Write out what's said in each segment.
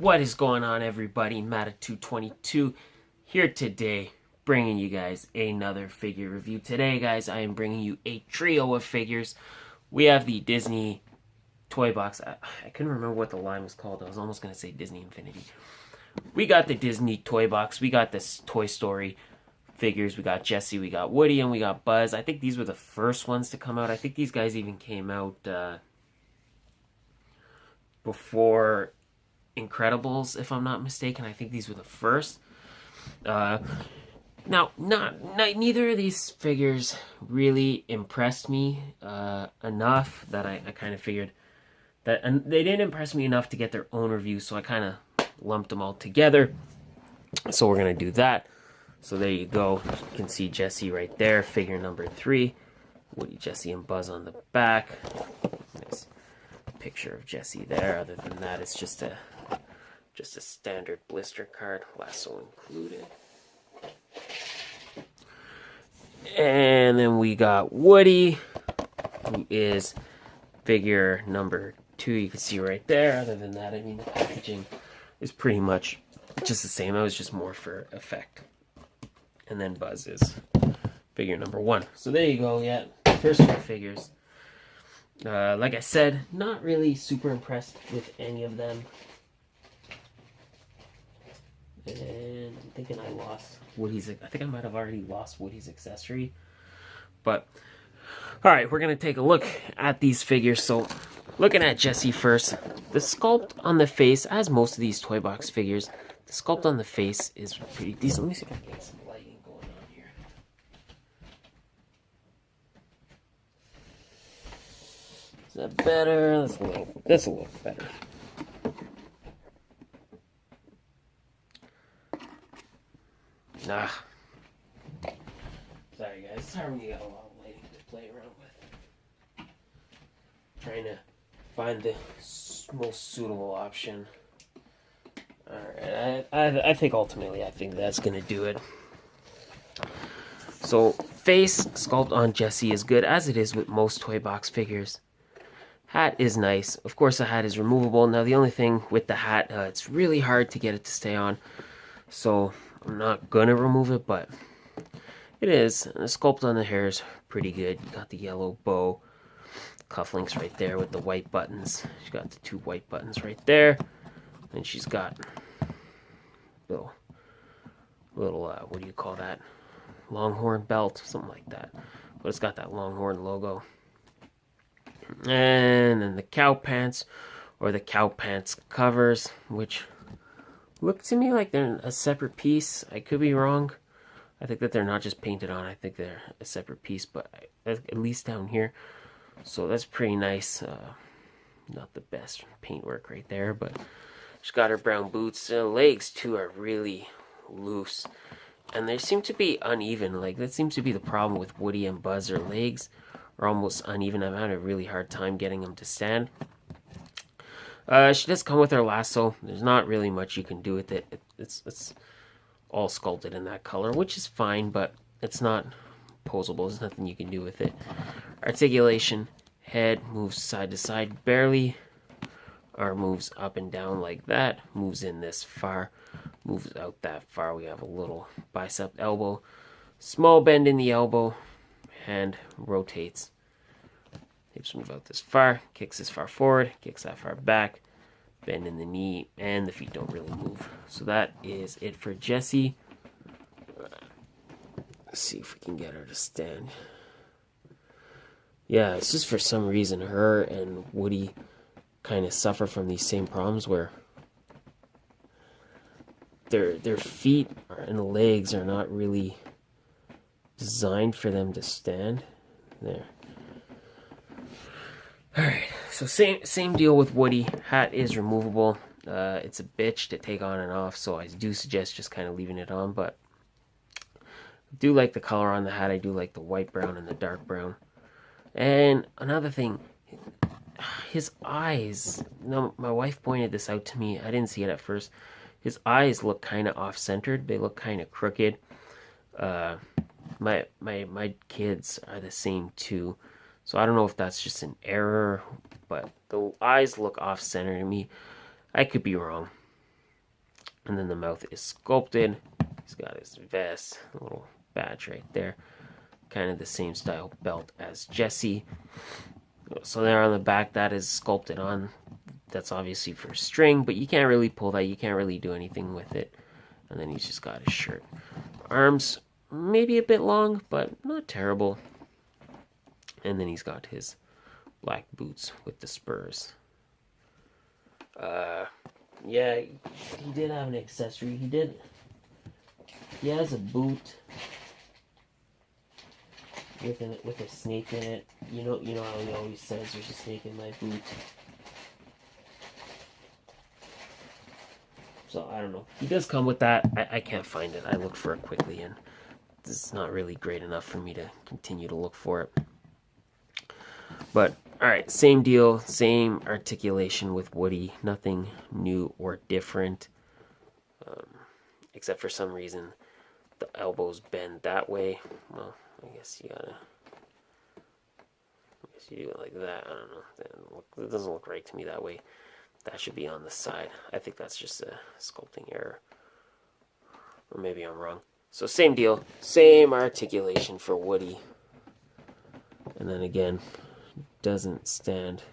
What is going on, everybody? Mata222 here today, bringing you guys another figure review. Today, guys, I am bringing you a trio of figures. We have the Disney Toybox. I couldn't remember what the line was called. I was almost going to say Disney Infinity. We got the Disney Toybox. We got this Toy Story figures. We got Jessie, we got Woody, and we got Buzz. I think these were the first ones to come out. I think these guys even came out before Incredibles, if I'm not mistaken. I think these were the first. Now, neither of these figures really impressed me enough that I kind of figured that, and they didn't impress me enough to get their own review, so I kind of lumped them all together. So we're going to do that. So there you go. You can see Jessie right there, figure number 3. Woody, Jessie, and Buzz on the back. Nice picture of Jessie there. Other than that, it's just a standard blister card, lasso included. And then we got Woody, who is figure number 2. You can see right there. Other than that, I mean, the packaging is pretty much just the same. It was just more for effect. And then Buzz is figure number 1. So there you go. Yeah, first 2 figures. Like I said, not really super impressed with any of them. And I'm thinking I lost Woody's. I think I might have already lost Woody's accessory. But, alright, we're going to take a look at these figures. So, looking at Jessie first. The sculpt on the face, as most of these Toy Box figures, the sculpt on the face is pretty decent. Let me see if I can get some lighting going on here. Is that better? That's a little better. Sorry guys, sorry when you got a lot of lighting to play around with. Trying to find the most suitable option. Alright, I think ultimately, I think that's going to do it. So, face sculpt on Jessie is good, as it is with most Toy Box figures. Hat is nice. Of course, the hat is removable. Now, the only thing with the hat, it's really hard to get it to stay on. So, I'm not going to remove it, but it is. And the sculpt on the hair is pretty good. You got the yellow bow cufflinks right there with the white buttons. She's got the 2 white buttons right there. And she's got little what do you call that? Longhorn belt, something like that. But it's got that Longhorn logo. And then the cow pants, or the cow pants covers, which look to me like they're a separate piece. I could be wrong. I think that they're not just painted on. I think they're a separate piece, but at least down here. So that's pretty nice. Not the best paintwork right there, but she's got her brown boots. The legs, too, are really loose. And they seem to be uneven. Like, that seems to be the problem with Woody and Buzz. Their legs are almost uneven. I'm having a really hard time getting them to stand. She does come with her lasso. There's not really much you can do with it. It's all sculpted in that color, which is fine, but it's not posable. There's nothing you can do with it. Articulation, head moves side to side barely. Arm moves up and down like that. Moves in this far. Moves out that far. We have a little bicep elbow. Small bend in the elbow. Hand rotates. Hips move out this far, kicks this far forward, kicks that far back, bend in the knee, and the feet don't really move. So that is it for Jessie. Let's see if we can get her to stand. Yeah, it's just for some reason her and Woody kind of suffer from these same problems where their feet and legs are not really designed for them to stand. There. Alright, so same deal with Woody. Hat is removable. It's a bitch to take on and off, so I do suggest just kind of leaving it on, but I do like the color on the hat. I do like the white brown and the dark brown. And another thing, his eyes. No, my wife pointed this out to me. I didn't see it at first. His eyes look kind of off-centered. They look kind of crooked. My kids are the same too. So I don't know if that's just an error, but the eyes look off-center to me. I could be wrong. And then the mouth is sculpted. He's got his vest, a little badge right there. Kind of the same style belt as Jessie. So there on the back, that is sculpted on. That's obviously for string, but you can't really pull that. You can't really do anything with it. And then he's just got his shirt. Arms, maybe a bit long, but not terrible. And then he's got his black boots with the spurs. Yeah, he did have an accessory. He has a boot with a snake in it. You know how he always says there's a snake in my boot. So I don't know. He does come with that. I can't find it. I looked for it quickly, and it's not really great enough for me to continue to look for it. But alright, same deal, same articulation with Woody. Nothing new or different. Except for some reason the elbows bend that way. Well, I guess you do it like that. I don't know. It doesn't look right to me that way. That should be on the side. I think that's just a sculpting error. Or maybe I'm wrong. So same deal. Same articulation for Woody. And then again, doesn't stand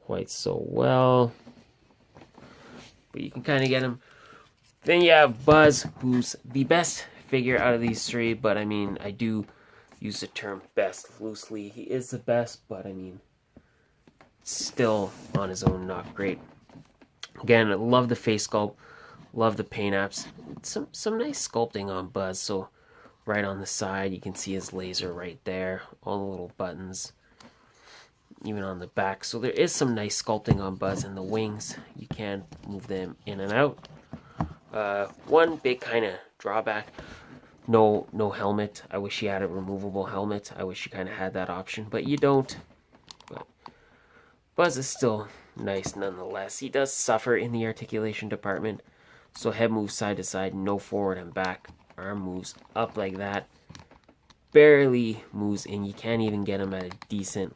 quite so well. But you can kind of get him. Then you have Buzz, who's the best figure out of these three. But I mean, I do use the term best loosely. He is the best, but I mean, still on his own, not great. Again, I love the face sculpt. Love the paint apps. Some nice sculpting on Buzz. So right on the side, you can see his laser right there. All the little buttons. Even on the back. So there is some nice sculpting on Buzz. And the wings, you can move them in and out. One big kind of drawback. No helmet. I wish you had a removable helmet. I wish you kind of had that option. But you don't. But Buzz is still nice nonetheless. He does suffer in the articulation department. So head moves side to side. No forward and back. Arm moves up like that. Barely moves in. You can't even get him at a decent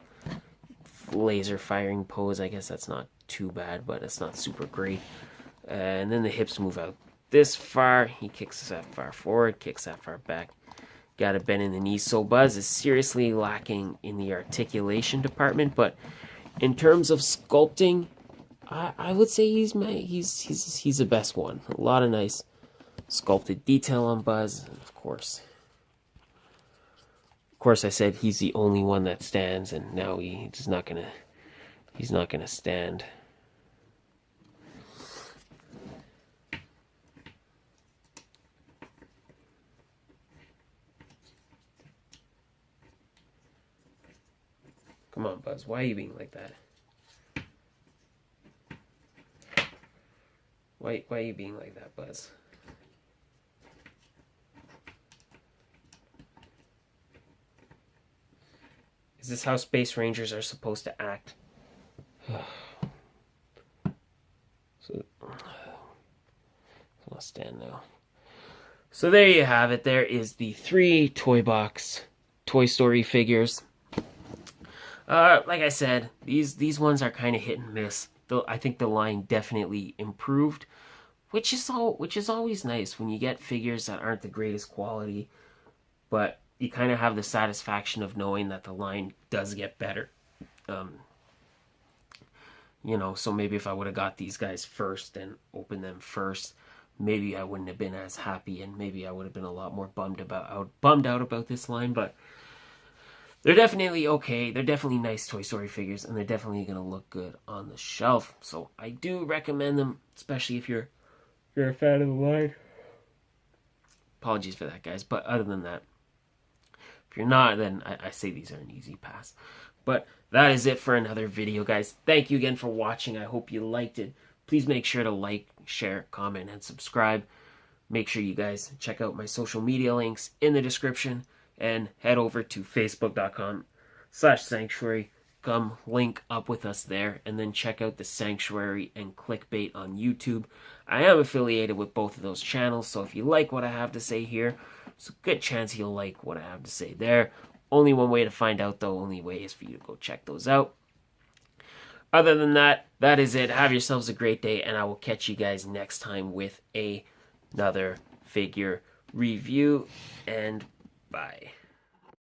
laser firing pose. I guess that's not too bad, but it's not super great. And then the hips move out this far. He kicks that far forward, kicks that far back. Got a bend in the knees. So Buzz is seriously lacking in the articulation department, but in terms of sculpting, I would say he's the best one. A lot of nice sculpted detail on Buzz, and of course I said he's the only one that stands, and now he's not gonna stand. Come on, Buzz. Why are you being like that? Why are you being like that, Buzz? Is this how Space Rangers are supposed to act? So I'll stand now. So there you have it. There is the 3 Toybox Toy Story figures. Like I said, these ones are kind of hit and miss. Though I think the line definitely improved, which is always nice when you get figures that aren't the greatest quality, but you kind of have the satisfaction of knowing that the line does get better. You know, so maybe if I would have got these guys first and opened them first, maybe I wouldn't have been as happy, and maybe I would have been a lot more bummed out about this line. But they're definitely okay. They're definitely nice Toy Story figures, and they're definitely going to look good on the shelf. So I do recommend them, especially if you're a fan of the line. Apologies for that, guys. But other than that, if you're not, then I say these are an easy pass. But that is it for another video, guys. Thank you again for watching. I hope you liked it. Please make sure to like, share, comment, and subscribe. Make sure you guys check out my social media links in the description. And head over to facebook.com/sanctuary. Come link up with us there. And then check out the Sanctuary and Clickbait on YouTube. I am affiliated with both of those channels. So if you like what I have to say here, there's a good chance you'll like what I have to say there. Only one way to find out, though. Only way is for you to go check those out. Other than that, that is it. Have yourselves a great day, and I will catch you guys next time with another figure review, and bye.